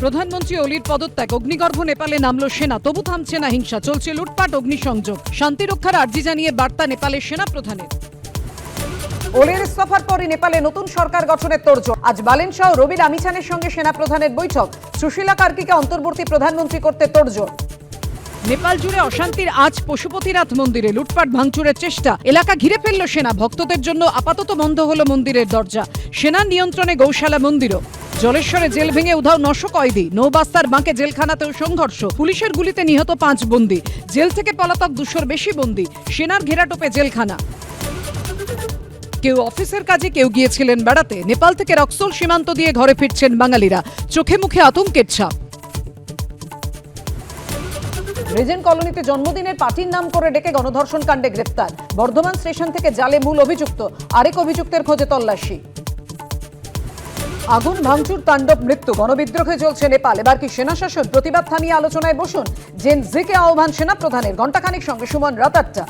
প্রধানমন্ত্রী ওলির পদত্যাগ, অগ্নিগর্ভ নেপালে নামল সেনা, তবু থামছে না হিংসা, চলছে লুটপাট, অগ্নিসংযোগ। শান্তি রক্ষার আর্জি জানিয়ে বার্তা নেপালের সেনা প্রধানের। ওলির ইস্তফার পরই নেপালে নতুন সরকার গঠনের তোড়জোড়। আজ বালেনশাহ ও রবি রামিছানের সঙ্গে সেনা প্রধানের বৈঠক। সুশীলা কার্কিকে অন্তর্বর্তী প্রধানমন্ত্রী করতে তোড়জোড়। নেপাল জুড়ে অশান্তির আজ পশুপতিনাথ মন্দিরে লুটপাট ভাঙচুরের চেষ্টা, এলাকা ঘিরে ফেলল সেনা। ভক্তদের জন্য আপাতত বন্ধ হলো মন্দিরের দরজা। সেনার নিয়ন্ত্রণে গৌশালা মন্দিরও। জলেশ্বরে জেল ভেঙে উধাও 900 কয়েদি। নৌবাস্তার বাঁকে জেলখানাতেও সংঘর্ষ, পুলিশের গুলিতে নিহত 5 বন্দী। জেল থেকে পলাতক 200-র বেশি বন্দী। সেনার ঘেরাটোপে জেলখানা। কেউ অফিসের কাজে, কেউ গিয়েছিলেন বেড়াতে। নেপাল থেকে রক্সোল সীমান্ত দিয়ে ঘরে ফিরছেন বাঙালিরা, চোখে মুখে আতঙ্কের ছাপ। রেজেন্ট কলোনিতে জন্মদিনের পার্টির নাম করে ডেকে গণধর্ষণ কাণ্ডে গ্রেফতার। বর্ধমান স্টেশন থেকে জালে মূল অভিযুক্ত, আরেক অভিযুক্তের খোঁজে তল্লাশি। আগুন, ভাঙচুর, তাণ্ডব, মৃত্যু, গণবিদ্রোহে চলছে নেপাল। এবার কি সেনা শাসন? প্রতিবাদ থামিয়ে আলোচনায় বসুন। জেন জিকে আহ্বান সেনা প্রধানের। ঘণ্টাখানিক সঙ্গে সুমন, রাত 8টা।